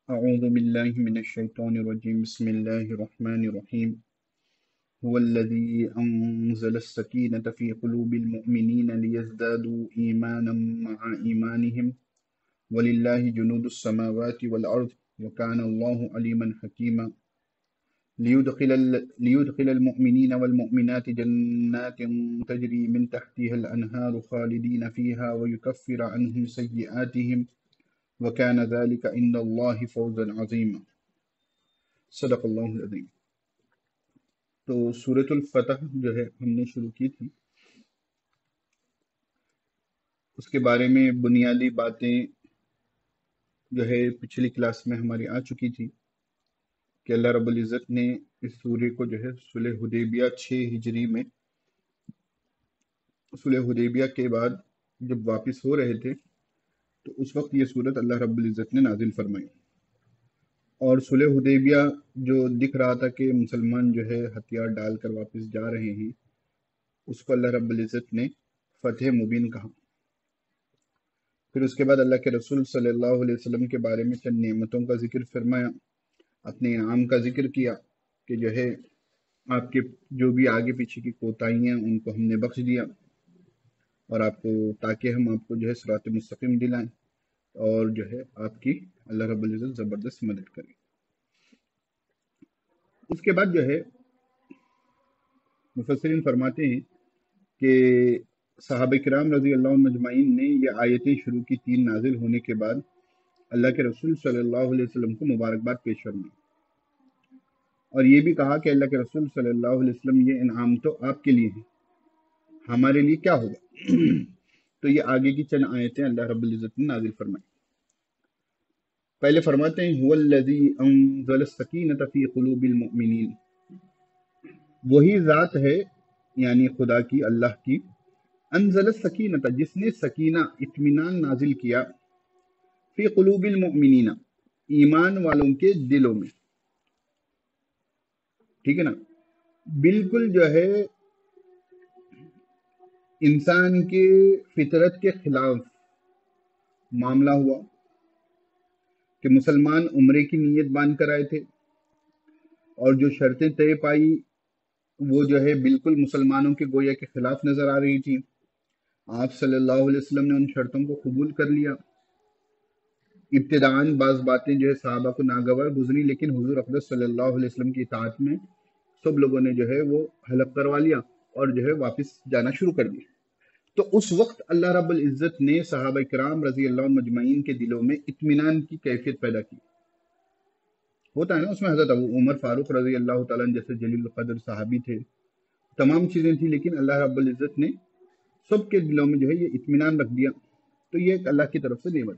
أعوذ بالله من الشيطان الرجيم بسم الله الرحمن الرحيم هو الذي أنزل السكينة في قلوب المؤمنين ليزدادوا إيمانا مع إيمانهم ولله جنود السماوات والأرض وكان الله عليما حكيما ليدخل المؤمنين والمؤمنات جنات تجري من تحتها الأنهار خالدين فيها ويكفر عنهم سيئاتهم وكان ذلك عند الله فوزا عظيما صدق اللہ العظیم۔ تو سورۃ الفتح جو ہے ہم نے شروع کی تھی، اس کے بارے میں بنیادی باتیں جو ہے پچھلی کلاس میں ہماری آ چکی تھی کہ اللہ رب العزت نے اس سورے کو جو ہے صلح حدیبیہ 6 ہجری میں، صلح حدیبیہ کے بعد جب واپس ہو رہے تھے تو اس وقت یہ سورت اللہ رب العزت نے نازل فرمائی، اور صلح حدیبیہ جو دکھ رہا تھا کہ مسلمان جو ہے ہتھیار ڈال کر واپس جا رہے ہیں، اس کو اللہ رب العزت نے فتح مبین کہا۔ پھر اس کے بعد اللہ کے رسول صلی اللہ علیہ وسلم کے بارے میں چند نعمتوں کا ذکر فرمایا، اپنے انعام کا ذکر کیا کہ جو ہے آپ کے جو بھی آگے پیچھے کی کوتاہیاں ان کو ہم نے بخش دیا، اور آپ کو تاکہ ہم آپ کو جو ہے صراط مستقیم دلائیں اور جو ہے آپ کی اللہ رب العزت زبردست مدد کرے۔ اس کے بعد جو ہے مفسرین فرماتے ہیں کہ صحابہ کرام رضی اللہ عنہ مجمعین نے یہ آیتیں شروع کی 3 نازل ہونے کے بعد اللہ کے رسول صلی اللہ علیہ وسلم کو مبارکباد پیش فرمائی، اور یہ بھی کہا کہ اللہ کے رسول صلی اللہ علیہ وسلم یہ انعام تو آپ کے لیے ہیں، ہمارے لیے کیا ہوگا؟ تو یہ آگے کی چند آیتیں اللہ رب العزت نے نازل فرمائی۔ پہلے فرماتے ہیں هو الذی انزل السکینۃ فی قلوب المؤمنین، وہی ذات ہے یعنی خدا کی، اللہ کی، انزل السکینۃ جس نے سکینہ اطمینان نازل کیا، فی قلوب المؤمنین ایمان والوں کے دلوں میں، ٹھیک ہے نا؟ بالکل جو ہے انسان کے فطرت کے خلاف معاملہ ہوا کہ مسلمان عمرے کی نیت باندھ کر آئے تھے، اور جو شرطیں طے پائی وہ جو ہے بالکل مسلمانوں کے گویا کے خلاف نظر آ رہی تھی۔ آپ صلی اللہ علیہ وسلم نے ان شرطوں کو قبول کر لیا۔ ابتداً بعض باتیں جو ہے صحابہ کو ناگوار گزری، لیکن حضور اقدس صلی اللہ علیہ وسلم کی اطاعت میں سب لوگوں نے جو ہے وہ حلق کروا لیا اور جو ہے واپس جانا شروع کر دیا۔ تو اس وقت اللہ رب العزت نے صحابہ کرام رضی اللہ عنہ مجمعین کے دلوں میں اطمینان کی کیفیت پیدا کی۔ ہوتا ہے نا، اس میں حضرت ابو عمر فاروق رضی اللہ تعالیٰ عنہ جیسے جلیل القدر صحابی تھے، تمام چیزیں تھیں، لیکن اللہ رب العزت نے سب کے دلوں میں جو ہے یہ اطمینان رکھ دیا۔ تو یہ ایک اللہ کی طرف سے نعمت۔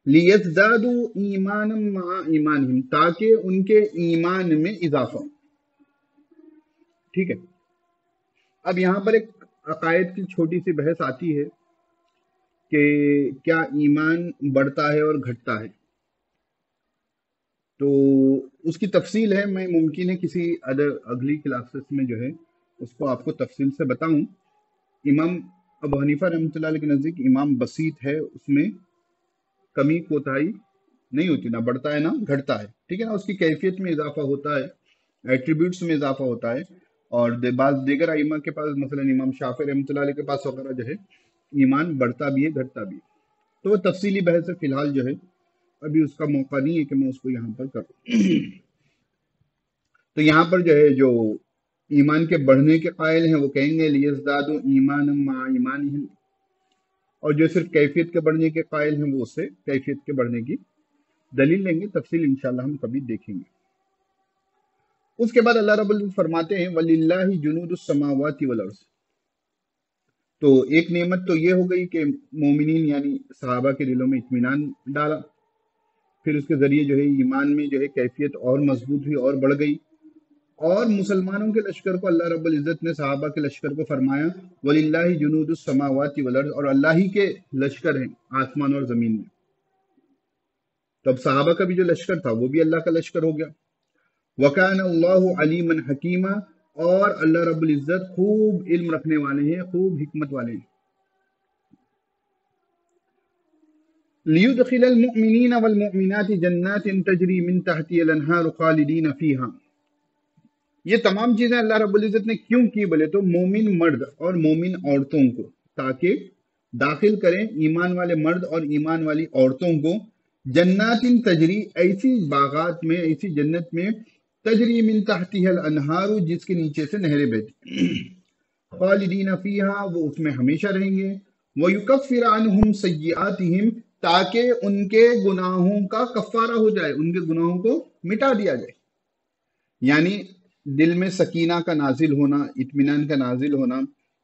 لِيَزْدَادُوا إِيمَانًا مَعَ إِيمَانِهِمْ، تاکہ ان کے ایمان میں اضافہ ہو۔ ٹھیک ہے، اب یہاں پر ایک عقائد کی چھوٹی سی بحث آتی ہے کہ کیا ایمان بڑھتا ہے اور گھٹتا ہے؟ تو اس کی تفصیل ہے، میں ممکن ہے کسی اگلی کلاسز میں جو ہے اس کو آپ کو تفصیل سے بتاؤں۔ امام ابو حنیفہ رحمۃ اللہ علیہ کے نزدیک امام بسیط ہے، اس میں کمی کوتاہی نہیں ہوتی، نہ بڑھتا ہے نہ گھٹتا ہے، ٹھیک ہے نا؟ اس کی کیفیت میں اضافہ ہوتا ہے، ایٹریبیوٹس میں اضافہ ہوتا ہے، اور بعض دیگر ائمہ کے پاس مثلا امام شافعی رحمۃ اللہ علیہ کے پاس وغیرہ جو ہے ایمان بڑھتا بھی ہے گھٹتا بھی ہے۔ تو وہ تفصیلی بحث ہے، فی الحال جو ہے ابھی اس کا موقع نہیں ہے کہ میں اس کو یہاں پر کروں۔ تو یہاں پر جو ہے جو ایمان کے بڑھنے کے قائل ہیں وہ کہیں گے لیزدادوا ایمانا مع ایمانہم، اور جو صرف کیفیت کے بڑھنے کے قائل ہیں وہ اس سے کیفیت کے بڑھنے کی دلیل لیں گے، تفصیل انشاءاللہ ہم کبھی دیکھیں گے۔ اس کے بعد اللہ رب العزت فرماتے ہیں وَلِلَّهِ جُنُودُ السَّمَاوَاتِ وَالْأَرْضِ، تو ایک نعمت تو یہ ہو گئی کہ مومنین یعنی صحابہ کے دلوں میں اطمینان ڈالا، پھر اس کے ذریعے جو ہے ایمان میں جو ہے کیفیت اور مضبوط ہوئی اور بڑھ گئی، اور مسلمانوں کے لشکر کو اللہ رب العزت نے صحابہ کے لشکر کو فرمایا وَلِلَّهِ جُنُودُ السَّمَاوَاتِ وَالْأَرْضِ، اور اللہ ہی کے لشکر ہیں آسمان اور زمین میں۔ تو اب صحابہ کا بھی جو لشکر تھا وہ بھی اللہ کا لشکر ہو گیا۔ وَكَانَ اللَّهُ عَلِيمًا حَكِيمًا، اور اللہ رب العزت خوب علم رکھنے والے ہیں، خوب حکمت والے ہیں۔ لیدخل المؤمنین والمؤمنات جنات تجری من تحتها الانہار خالدین فیہا. یہ تمام چیزیں اللہ رب العزت نے کیوں کی بولے تو مومن مرد اور مومن عورتوں کو تاکہ داخل کریں، ایمان والے مرد اور ایمان والی عورتوں کو جنات تجری، ایسی باغات میں، ایسی جنت میں، تجری من تحتها الانہار، جس کے نیچے سے نہریں بہتی، خالدین فیہا، وہ اس میں ہمیشہ رہیں گے، وَيُكَفِّرَ عَنْهُمْ سَيِّئَاتِهِمْ، تاکہ ان کے گناہوں کا کفارہ ہو جائے، ان کے گناہوں کو مٹا دیا جائے. یعنی دل میں سکینہ کا نازل ہونا، اطمینان کا نازل ہونا،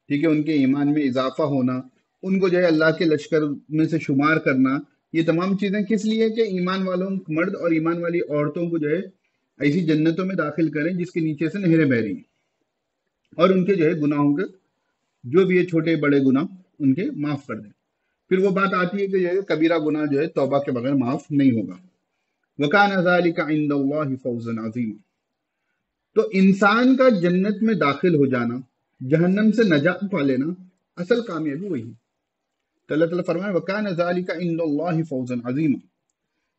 ٹھیک ہے، ان کے ایمان میں اضافہ ہونا، ان کو جو ہے اللہ کے لشکر میں سے شمار کرنا، یہ تمام چیزیں کس لیے کہ ایمان والوں مرد اور ایمان والی عورتوں کو جو ہے ایسی جنتوں میں داخل کریں جس کے نیچے سے نہریں بہ رہی ہیں، اور ان کے جو ہے گناہوں کے جو بھی ہے چھوٹے بڑے گناہ ان کے معاف کر دیں. پھر وہ بات آتی ہے کہ جو ہے کبیرہ گناہ جو ہے توبہ کے بغیر معاف نہیں ہوگا. وَكَانَ ذَلِكَ عِندَ اللَّهِ فَوْزًا عَظِيمًا. تو انسان کا جنت میں داخل ہو جانا، جہنم سے نجات پا لینا، اصل کامیابی وہی ہے. تو اللہ تعالیٰ فرمائے وَكَانَ ذَلِكَ عِندَ اللَّهِ فَوْزًا عَظِيمًا.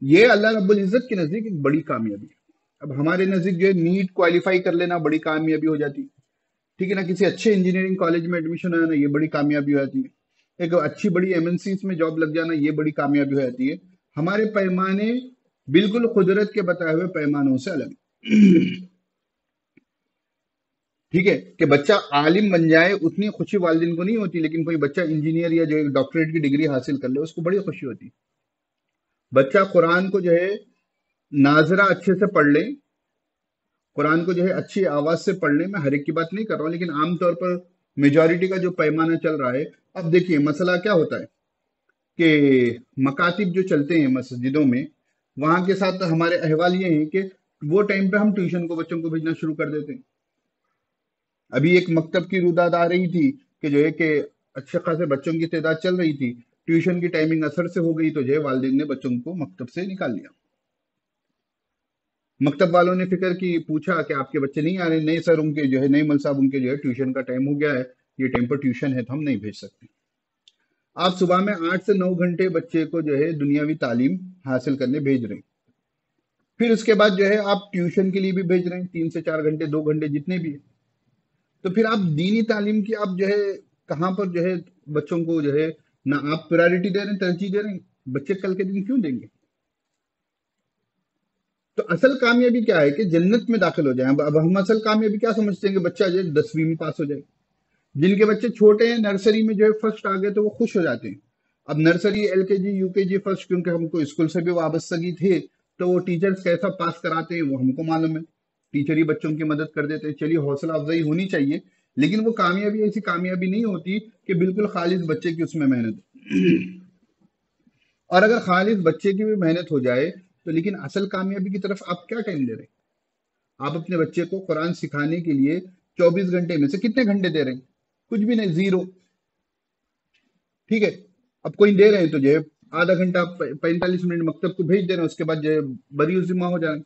یہ اللہ رب العزت کے نزدیک ایک بڑی کامیابی ہے. اب ہمارے نزدیک جو ہے نیٹ کوالیفائی کر لینا بڑی کامیابی ہو جاتی ہے، ٹھیک ہے نا، کسی اچھے انجینئرنگ کالج میں ایڈمیشن آنا یہ بڑی کامیابی ہو جاتی ہے، ایک اچھی بڑی ایم این سیز میں جاب لگ جانا یہ بڑی کامیابی ہو جاتی ہے. ہمارے پیمانے بالکل قدرت کے بتائے ہوئے پیمانوں سے الگ، ٹھیک ہے، کہ بچہ عالم بن جائے اتنی خوشی والدین کو نہیں ہوتی، لیکن کوئی بچہ انجینئر یا جو ایک ڈاکٹریٹ کی ڈگری حاصل کر لے اس کو بڑی خوشی ہوتی. بچہ قرآن کو جو ہے ناظرہ اچھے سے پڑھ لے، قرآن کو جو ہے اچھی آواز سے پڑھ لیں. میں ہر ایک کی بات نہیں کر رہا ہوں، لیکن عام طور پر میجورٹی کا جو پیمانہ چل رہا ہے. اب دیکھیے مسئلہ کیا ہوتا ہے کہ مکاتب جو چلتے ہیں مسجدوں میں، وہاں کے ساتھ ہمارے احوال یہ ہیں کہ وہ ٹائم پہ ہم ٹیوشن کو بچوں کو بھیجنا شروع کر دیتے ہیں. ابھی ایک مکتب کی روداد آ رہی تھی کہ جو ہے کہ اچھے خاصے بچوں کی تعداد چل رہی تھی، ٹیوشن کی ٹائمنگ اثر سے ہو گئی تو جو ہے والدین نے بچوں کو مکتب سے نکال لیا. مکتب والوں نے فکر کی، پوچھا کہ آپ کے بچے نہیں آ رہے؟ نہیں سر، ان کے جو ہے نہیں مل صاحب، ان کے جو ہے ٹیوشن کا ٹائم ہو گیا ہے، یہ ٹائم پر ٹیوشن ہے تو ہم نہیں بھیج سکتے. آپ صبح میں 8 سے 9 گھنٹے بچے کو جو ہے دنیاوی تعلیم حاصل کرنے بھیج رہے ہیں، پھر اس کے بعد جو ہے آپ ٹیوشن کے لیے بھی بھیج رہے ہیں 3 سے 4 گھنٹے 2 گھنٹے جتنے بھی ہیں. تو پھر آپ دینی تعلیم کی آپ جو ہے کہاں پر جو ہے بچوں کو جو ہے نہ آپ پرائرٹی دے رہے ہیں، ترجیح دے رہے ہیں. بچے کل کے دن کیوں دیں گے؟ تو اصل کامیابی کیا ہے کہ جنت میں داخل ہو جائیں. اب ہم اصل کامیابی کیا سمجھتے ہیں کہ بچہ جو ہے 10ویں میں پاس ہو جائے. جن کے بچے چھوٹے ہیں نرسری میں جو ہے فرسٹ آ گئے تو وہ خوش ہو جاتے ہیں. اب نرسری ایل کے جی یو کے جی فرسٹ، کیونکہ ہم کو اسکول سے بھی وابستگی تھے تو وہ ٹیچرز کیسا پاس کراتے ہیں وہ ہم کو معلوم ہے، ٹیچر ہی بچوں کی مدد کر دیتے ہیں. چلیے حوصلہ افزائی ہونی چاہیے، لیکن وہ کامیابی ایسی کامیابی نہیں ہوتی کہ بالکل خالص بچے کی اس میں محنت ہو. اور اگر خالص بچے کی بھی محنت ہو جائے تو لیکن اصل کامیابی کی طرف آپ کیا ٹائم دے رہے ہیں؟ آپ اپنے بچے کو قرآن سکھانے کے لیے 24 گھنٹے میں سے کتنے گھنٹے دے رہے ہیں؟ کچھ بھی نہیں، زیرو. ٹھیک ہے، اب کوئی دے رہے ہیں تو جو ہے آدھا گھنٹہ 45 منٹ مکتب کو بھیج دے رہے ہیں، اس کے بعد جو ہے بری ذمہ ہو جائیں.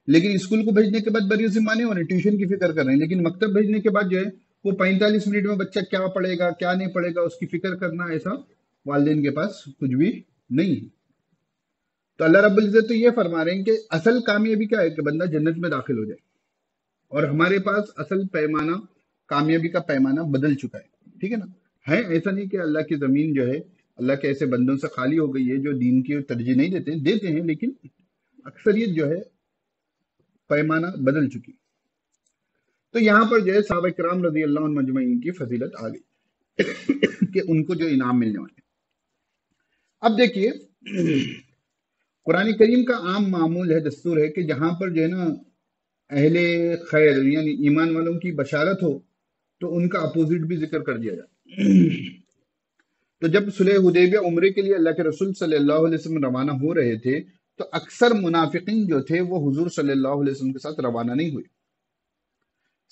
لیکن اسکول کو بھیجنے کے بعد بری ذمہ نہیں ہو رہے، ٹیوشن کی فکر کر رہے ہیں. لیکن مکتب بھیجنے کے بعد جو ہے وہ 45 منٹ میں بچہ کیا پڑھے گا کیا نہیں پڑھے گا اس کی فکر کرنا ایسا والدین کے پاس کچھ بھی نہیں ہے. تو اللہ رب العزت تو یہ فرما رہے ہیں کہ اصل کامیابی کیا ہے کہ بندہ جنت میں داخل ہو جائے. اور ہمارے پاس اصل پیمانہ، کامیابی کا پیمانہ بدل چکا ہے. ٹھیک ہے نا، ہے ایسا نہیں کہ اللہ کی زمین جو ہے اللہ کے ایسے بندوں سے خالی ہو گئی ہے جو دین کی ترجیح نہیں دیتے ہیں، لیکن اکثریت جو ہے پیمانہ بدل چکی. تو یہاں پر جو ہے صحابہ کرام رضی اللہ عنہ مجمعین کی فضیلت آ گئی کہ ان کو جو انعام ملنے والے. اب دیکھیے قرآن کریم کا عام معمول ہے، دستور ہے کہ جہاں پر جو ہے نا اہل خیر یعنی ایمان والوں کی بشارت ہو تو ان کا اپوزٹ بھی ذکر کر دیا جائے. تو جب صلح حدیبیہ عمرے کے لیے اللہ کے رسول صلی اللہ علیہ وسلم روانہ ہو رہے تھے تو اکثر منافقین جو تھے وہ حضور صلی اللہ علیہ وسلم کے ساتھ روانہ نہیں ہوئے.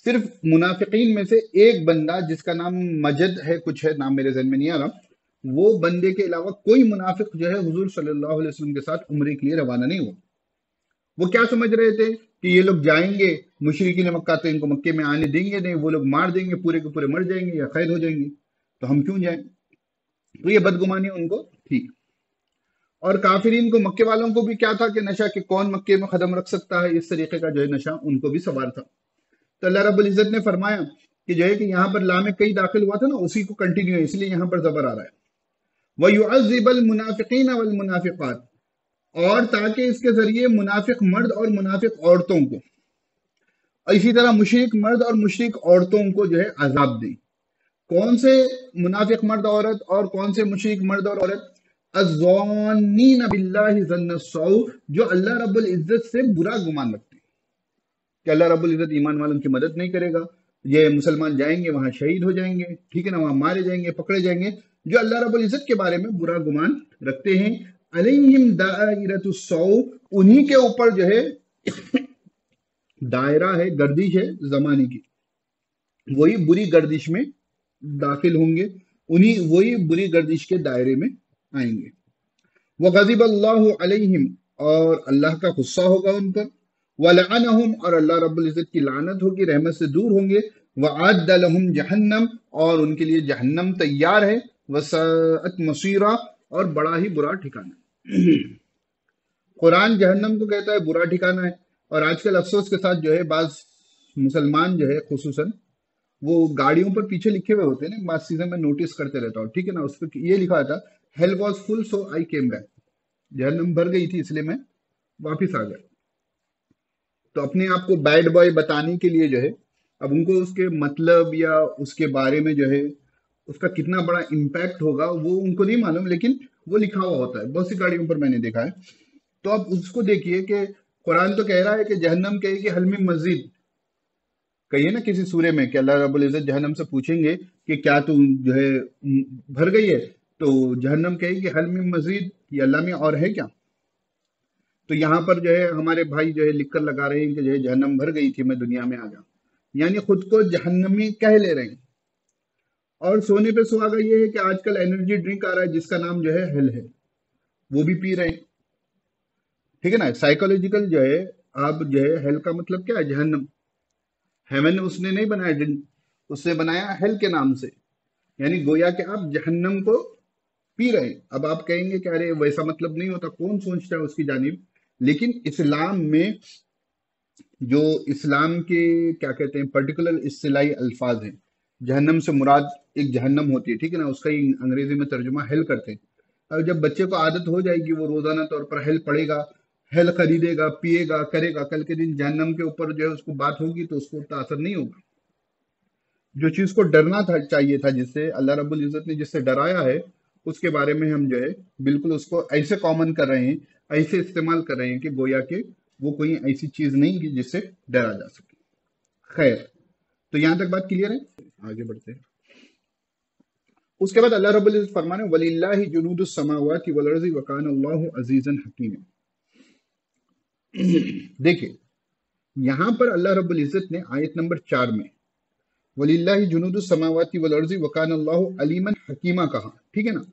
صرف منافقین میں سے ایک بندہ جس کا نام مجد ہے، کچھ ہے نام میرے ذہن میں نہیں آ رہا، وہ بندے کے علاوہ کوئی منافق جو ہے حضور صلی اللہ علیہ وسلم کے ساتھ عمرے کے لیے روانہ نہیں ہوا. وہ کیا سمجھ رہے تھے کہ یہ لوگ جائیں گے، مشرکین مکہ تو ان کو مکے میں آنے دیں گے نہیں، وہ لوگ مار دیں گے، پورے کے پورے مر جائیں گے یا قید ہو جائیں گے، تو ہم کیوں جائیں. تو یہ بدگمانی ان کو تھی. اور کافرین کو، مکے والوں کو بھی کیا تھا کہ نشہ، کہ کون مکے میں قدم رکھ سکتا ہے، اس طریقے کا جو ہے نشہ ان کو بھی سوار تھا۔ تو اللہ رب العزت نے فرمایا کہ جو ہے کہ یہاں پر لام کئی داخل ہوا تھا نا، اسی کو کنٹینیو ہے، اس لیے یہاں پر زبر آ رہا ہے۔ وَيُعَذِّبَ الْمُنَافِقِينَ وَالْمُنَافِقَاتِ، اور تاکہ اس کے ذریعے منافق مرد اور منافق عورتوں کو، اور اسی طرح مشرک مرد اور مشرک عورتوں کو جو ہے عذاب دیں۔ کون سے منافق مرد عورت اور کون سے مشرک مرد اور عورت؟ الظانین باللہ ظن السوء، جو اللہ رب العزت سے برا گمان رکھتے ہیں کہ اللہ رب العزت ایمان والوں کی مدد نہیں کرے گا، یہ مسلمان جائیں گے وہاں شہید ہو جائیں گے، ٹھیک ہے نا، وہاں مارے جائیں گے، پکڑے جائیں گے، جو اللہ رب العزت کے بارے میں برا گمان رکھتے ہیں۔ علیہم دائرۃ السوء، انہی کے اوپر جو ہے دائرہ ہے، گردش ہے زمانے کی، وہی بری گردش میں داخل ہوں گے، وہی بری گردش کے دائرے میں آئیں گے۔ وغضب اللہ علیہم، اور اللہ کا غصہ ہوگا ان پر، ولعنہم، اور اللہ رب العزت کی لعنت ہوگی، رحمت سے دور ہوں گے، وعد لہم جہنم، اور ان کے لیے جہنم تیار ہے، وساءت مصیرا، اور بڑا ہی برا ٹھکانہ۔ قرآن جہنم کو کہتا ہے برا ٹھکانہ ہے، اور آج کل افسوس کے ساتھ جو ہے بعض مسلمان جو ہے خصوصاً وہ گاڑیوں پر پیچھے لکھے ہوئے ہوتے ہیں نا، بعض چیزیں میں نوٹس کرتے رہتا ہوں، ٹھیک ہے نا، اس پہ یہ لکھا تھا hell was full so I came back, جہنم بھر گئی تھی اس لیے میں واپس آ گیا۔ تو اپنے آپ کو بیڈ بوائے بتانے کے لیے جو ہے، اب ان کو اس کے مطلب یا اس کے بارے میں جو ہے اس کا کتنا بڑا امپیکٹ ہوگا وہ ان کو نہیں معلوم، لیکن وہ لکھا ہوا ہوتا ہے، بہت سی گاڑیوں پر میں نے دیکھا ہے۔ تو اب اس کو دیکھیے کہ قرآن تو کہہ رہا ہے کہ جہنم کہے کہ حل من مزید، کہیے نا کسی سورے میں کہ اللہ رب العزت جہنم سے پوچھیں گے کہ کیا تو جو ہے بھر گئی ہے، تو جہنم کہے کہ حل من مزید، یہ اللہ میں اور ہے کیا؟ تو یہاں پر جو ہے ہمارے بھائی جو ہے لکھ کر لگا رہے ہیں کہ جو ہے جہنم بھر گئی تھی، میں دنیا میں آ گیا، یعنی خود کو جہنمی کہہ لے رہے ہیں۔ اور سونے پہ سہاگا یہ ہے کہ آج کل انرجی ڈرنک آ رہا ہے جس کا نام جو ہے ہیل ہے، وہ بھی پی رہے ہیں، ٹھیک ہے نا۔ سائیکولوجیکل جو ہے، آپ جو ہے ہیل کا مطلب کیا ہے؟ جہنم۔ ہیون اس نے نہیں بنایا ڈرنک، اس نے بنایا ہیل کے نام سے، یعنی گویا کہ آپ جہنم کو پی رہے ہیں۔ اب آپ کہیں گے کہ ارے ویسا مطلب نہیں ہوتا، کون سوچتا ہے اس کی جانب، لیکن اسلام میں جو اسلام کے کیا کہتے ہیں پرٹیکولر اصطلاحی الفاظ ہیں، جہنم سے مراد ایک جہنم ہوتی ہے، ٹھیک ہے نا، اس کا ہی انگریزی میں ترجمہ ہیل کرتے ہیں۔ اور جب بچے کو عادت ہو جائے گی، وہ روزانہ طور پر ہیل پڑھے گا، ہیل خریدے گا، پیے گا، کرے گا، کل کے دن جہنم کے اوپر جو ہے اس کو بات ہوگی تو اس کو اتنا اثر نہیں ہوگا۔ جو چیز کو ڈرنا تھا چاہیے تھا، جس سے اللہ رب العزت نے جس سے ڈرایا ہے، اس کے بارے میں ہم جو ہے بالکل اس کو ایسے کامن کر رہے ہیں، ایسے استعمال کر رہے ہیں کہ گویا کہ وہ کوئی ایسی چیز نہیں کہ جس سے ڈرا جا سکے۔ خیر، تو یہاں تک بات کلیئر ہے، آگے بڑھتے ہیں۔ اس کے بعد اللہ رب العزت فرمانے وَلِلَّهِ جُنُودُ السَّمَاوَاتِ وَالْأَرْضِ وَكَانَ اللَّهُ عَزِيزًا حَكِيمًا۔ دیکھیں یہاں پر اللہ رب العزت نے آیت نمبر 4 میں وَلِلَّهِ جُنُودُ السَّمَاوَاتِ وَالْأَرْضِ وَكَانَ اللَّهُ عَلِيمًا حَكِيمًا کہا، ٹھیک ہے نا۔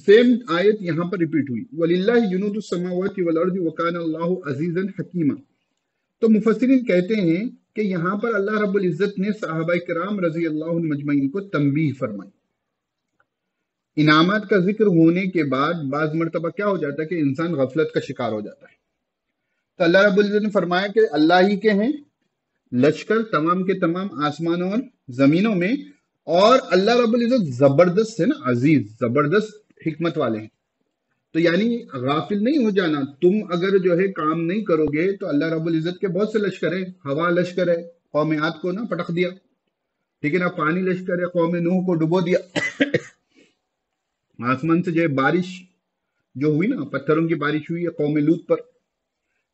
سیم آیت یہاں پر ریپیٹ ہوئی، وَلِلَّهِ جُنُودُ السَّمَاوَاتِ وَالْأَرْضِ وَكَانَ اللَّهُ عَزِيزًا حَكِيمًا۔ تو مفسرین کہتے ہیں کہ یہاں پر اللہ رب العزت نے صحابہ کرام رضی اللہ عنہم مجمعین کو تنبیہ فرمائی۔ انعامات کا ذکر ہونے کے بعد بعض مرتبہ کیا ہو جاتا ہے کہ انسان غفلت کا شکار ہو جاتا ہے۔ تو اللہ رب العزت نے فرمایا کہ اللہ ہی کے ہیں لشکر، تمام کے تمام آسمانوں اور زمینوں میں، اور اللہ رب العزت زبردست ہے نا، عزیز، زبردست حکمت والے ہیں۔ تو یعنی غافل نہیں ہو جانا، تم اگر جو ہے کام نہیں کرو گے تو اللہ رب العزت کے بہت سے لشکر ہیں، ہوا لشکر ہے، قوم عاد کو نا پٹخ دیا، ٹھیک ہے نا، پانی لشکر ہے، قوم نوح کو ڈبو دیا، آسمان سے جو ہے بارش جو ہوئی نا، پتھروں کی بارش ہوئی ہے قوم لوط پر۔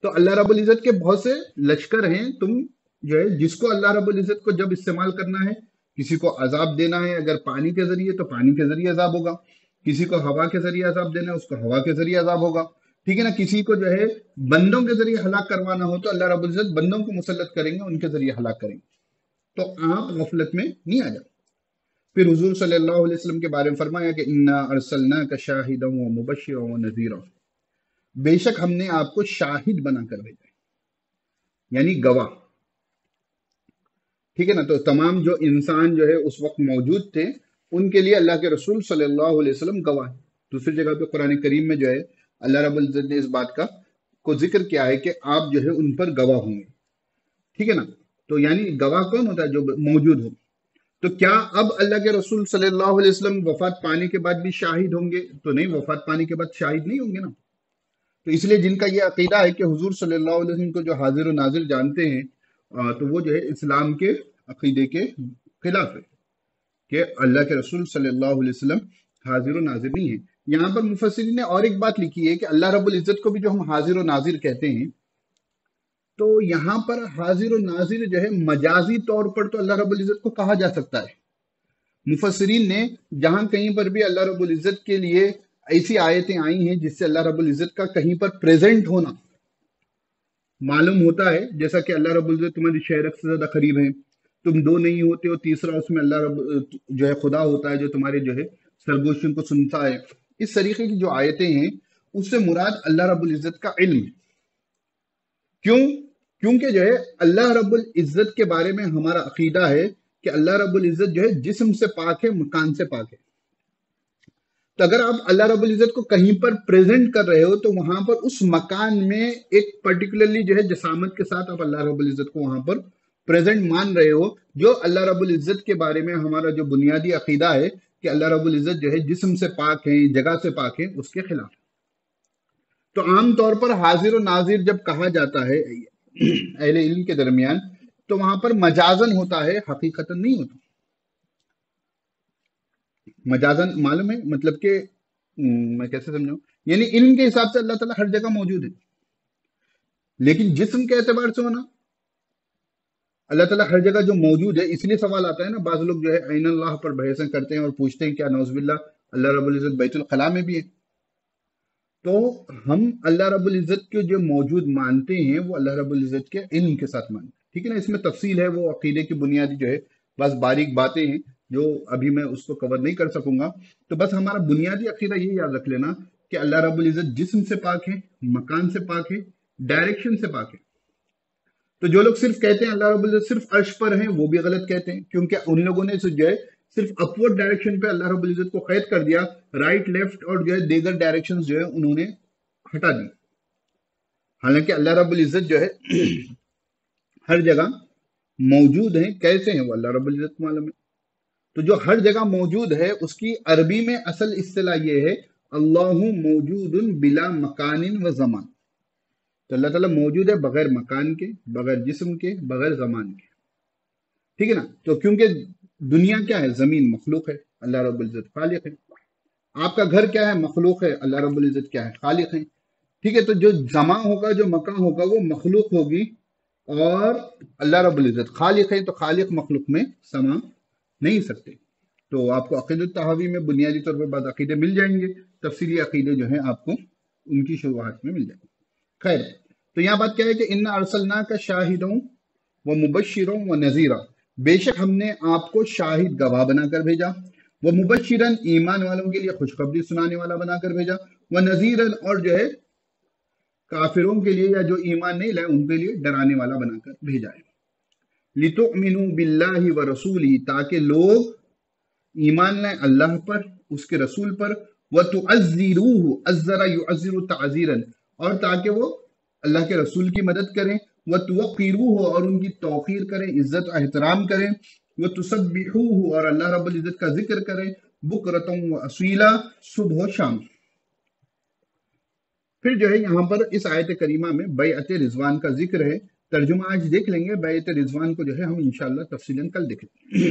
تو اللہ رب العزت کے بہت سے لشکر ہیں، تم جو ہے جس کو اللہ رب العزت کو جب استعمال کرنا ہے، کسی کو عذاب دینا ہے اگر پانی کے ذریعے تو پانی کے ذریعے عذاب ہوگا، کسی کو ہوا کے ذریعے عذاب دینا ہے اس کو ہوا کے ذریعے عذاب ہوگا، ٹھیک ہے نا، کسی کو جو ہے بندوں کے ذریعے ہلاک کروانا ہو تو اللہ رب العزت بندوں کو مسلط کریں گے، ان کے ذریعے ہلاک کریں گے۔ تو آپ غفلت میں نہیں آ جائیں۔ پھر حضور صلی اللہ علیہ وسلم کے بارے میں فرمایا کہ انا ارسلناک شاہدا ومبشرا ونذیرا، بے شک ہم نے آپ کو شاہد بنا کر بھیجا ہے، یعنی گواہ، ٹھیک ہے نا۔ تو تمام جو انسان جو ہے اس وقت موجود تھے ان کے لیے اللہ کے رسول صلی اللہ علیہ وسلم گواہ ہیں۔ دوسری جگہ پہ قرآن کریم میں جو ہے اللہ رب العزت نے اس بات کو ذکر کیا ہے کہ آپ جو ہے ان پر گواہ ہوں گے، ٹھیک ہے نا؟ تو یعنی گواہ کون ہوتا ہے؟ جو موجود ہو۔ تو کیا اب اللہ کے رسول صلی اللہ علیہ وسلم وفات پانے کے بعد بھی شاہد ہوں گے؟ تو نہیں، وفات پانے کے بعد شاہد نہیں ہوں گے نا۔ تو اس لیے جن کا یہ عقیدہ ہے کہ حضور صلی اللہ علیہ وسلم کو جو حاضر و ناظر جانتے ہیں، تو وہ جو ہے اسلام کے عقیدے کے خلاف ہے کہ اللہ کے رسول صلی اللہ علیہ وسلم حاضر و ناظر نہیں ہے۔ یہاں پر مفسرین نے اور ایک بات لکھی ہے کہ اللہ رب العزت کو بھی جو ہم حاضر و ناظر کہتے ہیں، تو یہاں پر حاضر و ناظر جو ہے مجازی طور پر تو اللہ رب العزت کو کہا جا سکتا ہے۔ مفسرین نے جہاں کہیں پر بھی اللہ رب العزت کے لیے ایسی آیتیں آئی ہیں جس سے اللہ رب العزت کا کہیں پر پریزنٹ ہونا معلوم ہوتا ہے، جیسا کہ اللہ رب العزت تمہاری شہرت سے زیادہ قریب ہے، تم دو نہیں ہوتے ہو، تیسرا اس میں اللہ رب جو ہے خدا ہوتا ہے جو تمہارے جو ہے سرگوشیوں کو سنتا ہے، اس طریقے کی جو آیتیں ہیں اس سے مراد اللہ رب العزت کا علم ہے۔ کیوں؟ کیونکہ جو ہے اللہ رب العزت کے بارے میں ہمارا عقیدہ ہے کہ اللہ رب العزت جو ہے جسم سے پاک ہے، مکان سے پاک ہے۔ تو اگر آپ اللہ رب العزت کو کہیں پر پریزنٹ کر رہے ہو تو وہاں پر اس مکان میں ایک پرٹیکولرلی جو ہے جسامت کے ساتھ آپ اللہ رب العزت کو وہاں پر پریزنٹ مان رہے ہو، جو اللہ رب العزت کے بارے میں ہمارا جو بنیادی عقیدہ ہے کہ اللہ رب العزت جو ہے جسم سے پاک ہے، جگہ سے پاک ہے، اس کے خلاف۔ تو عام طور پر حاضر و ناظر جب کہا جاتا ہے اہل علم کے درمیان تو وہاں پر مجازن ہوتا ہے، حقیقتاً نہیں ہوتا۔ مجازن معلوم ہے مطلب کہ میں کیسے سمجھاؤں؟ یعنی علم کے حساب سے اللہ تعالیٰ ہر جگہ موجود ہے، لیکن جسم کے اعتبار سے ہونا اللہ تعالیٰ ہر جگہ جو موجود ہے۔ اس لیے سوال آتا ہے نا، بعض لوگ جو ہے عین اللہ پر بحثیں کرتے ہیں اور پوچھتے ہیں کیا نعوذ باللہ اللہ رب العزت بیت الخلاء میں بھی ہے؟ تو ہم اللہ رب العزت کے جو موجود مانتے ہیں وہ اللہ رب العزت کے علم کے ساتھ مانتے ہیں، ٹھیک ہے نا؟ اس میں تفصیل ہے، وہ عقیدے کی بنیادی جو ہے بس باریک باتیں ہیں جو ابھی میں اس کو کور نہیں کر سکوں گا۔ تو بس ہمارا بنیادی عقیدہ یہ یاد رکھ لینا کہ اللہ رب العزت جسم سے پاک ہے، مکان سے پاک ہے، ڈائریکشن سے پاک ہے۔ تو جو لوگ صرف کہتے ہیں اللہ رب العزت صرف عرش پر ہیں، وہ بھی غلط کہتے ہیں، کیونکہ ان لوگوں نے جو ہے صرف اپورڈ ڈائریکشن پہ اللہ رب العزت کو قید کر دیا، رائٹ لیفٹ اور جو ہے دیگر ڈائریکشنز جو ہے انہوں نے ہٹا دی۔ حالانکہ اللہ رب العزت جو ہے ہر جگہ موجود ہیں۔ کیسے ہیں وہ اللہ رب العزت کو معلوم ہے۔ تو جو ہر جگہ موجود ہے اس کی عربی میں اصل اصطلاح یہ ہے اللہ موجود بلا مکان و زمان۔ تو اللہ تعالیٰ موجود ہے بغیر مکان کے، بغیر جسم کے، بغیر زمان کے، ٹھیک ہے نا؟ تو کیونکہ دنیا کیا ہے؟ زمین مخلوق ہے، اللہ رب العزت خالق ہے۔ آپ کا گھر کیا ہے؟ مخلوق ہے، اللہ رب العزت کیا ہے؟ خالق ہے، ٹھیک ہے؟ تو جو زمان ہوگا، جو مکان ہوگا، وہ مخلوق ہوگی، اور اللہ رب العزت خالق ہے، تو خالق مخلوق میں سما نہیں سکتے۔ تو آپ کو عقیدۃ الطحاوی میں بنیادی طور پر بعض عقیدے مل جائیں گے، تفصیلی عقیدے جو ہیں آپ کو ان کی شروحات میں مل جائیں گے۔ خیر، تو یہاں بات کیا ہے کہ اِنَّا أَرْسَلْنَاكَ شَاهِدًا وَمُبَشِّرًا وَنَذِيرًا، بے شک ہم نے آپ کو شاہد گواہ بنا کر بھیجا، وَمُبَشِّرًا ایمان والوں کے لیے خوشخبری سنانے والا بنا کر بھیجا، وَنَذِيرًا اور جو ہے کافروں کے لیے یا جو ایمان نہیں لائے ان کے لیے ڈرانے والا بنا کر بھیجا ہے۔ لِتُؤْمِنُوا بِاللَّهِ وَرَسُولِهِ، تاکہ لوگ ایمان لائیں اللہ پر، اس کے رسول پر، وَتُعَزِّرُوهُ عَزَّرَ يُعَزِّرُ تَعْزِيرًا، اور تاکہ وہ اللہ کے رسول کی مدد کریں، وَتُوَقِّرُوهُ اور ان کی توقیر کریں، عزت و احترام کریں، وَتُسَبِّحُوهُ اور اللہ رب العزت کا ذکر کریں، بُكْرَةً وَأَصِيلًا صبح و شام۔ پھر جو ہے یہاں پر اس آیت کریمہ میں بیعت رضوان کا ذکر ہے، ترجمہ آج دیکھ لیں گے، بیعت رضوان کو جو ہے ہم انشاءاللہ تفصیلاً کل دیکھ لیں گے۔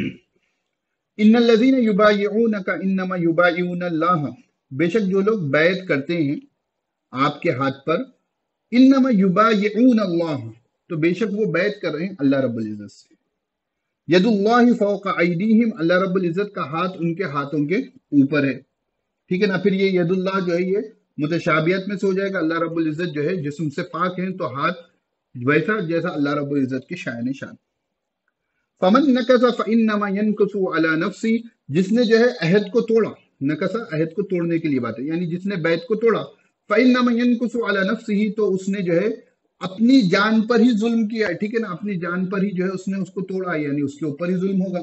ان الذین یبایعونک انما یبایعون اللہ، بے شک جو لوگ بیعت کرتے ہیں آپ کے ہاتھ پر، انما یبایعون اللہ، تو بے شک وہ بیعت کر رہے ہیں اللہ رب العزت سے۔ ید اللہ فوق ایدیہم، اللہ رب العزت کا ہاتھ ان کے ہاتھوں کے اوپر ہے، ٹھیک ہے نا؟ پھر یہ ید اللہ جو ہے یہ متشابہت میں سے ہو جائے گا، اللہ رب العزت جو ہے جسم سے پاک ہیں تو ہاتھ ویسا جیسا اللہ رب العزت کے شائن شان۔ فمن نکث فانما ينکث علی نفسی، جس نے جو ہے عہد کو توڑا، نکث عہد کو توڑنے کے لیے بات ہے، یعنی جس نے بیعت کو توڑا، فانما ينکث علی نفسہ، تو اس نے جو ہے اپنی جان پر ہی ظلم کیا ہے، ٹھیک ہے نا؟ اپنی جان پر ہی جو ہے اس نے اس کو توڑا، یعنی اس کے اوپر ہی ظلم ہوگا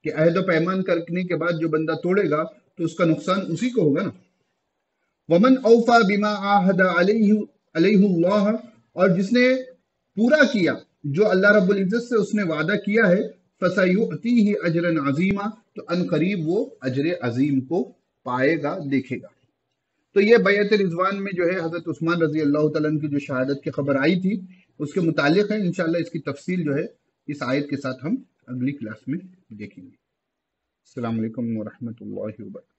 کہ عہد و پیمان کرنے کے بعد جو بندہ توڑے گا تو اس کا نقصان اسی کو ہوگا نا۔ ومن اوفا بما عاہد علیہ اللہ، اور جس نے پورا کیا جو اللہ رب العزت سے اس نے وعدہ کیا ہے، فَسَيُؤْتِيهِ أَجْرًا عَظِيمًا، تو ان قریب وہ اجر عظیم کو پائے گا، دیکھے گا۔ تو یہ بیعت رضوان میں جو ہے حضرت عثمان رضی اللہ تعالیٰ عنہ کی جو شہادت کی خبر آئی تھی اس کے متعلق ہے، انشاءاللہ اس کی تفصیل جو ہے اس آیت کے ساتھ ہم اگلی کلاس میں دیکھیں گے۔ السلام علیکم ورحمۃ اللہ وبرکاتہ۔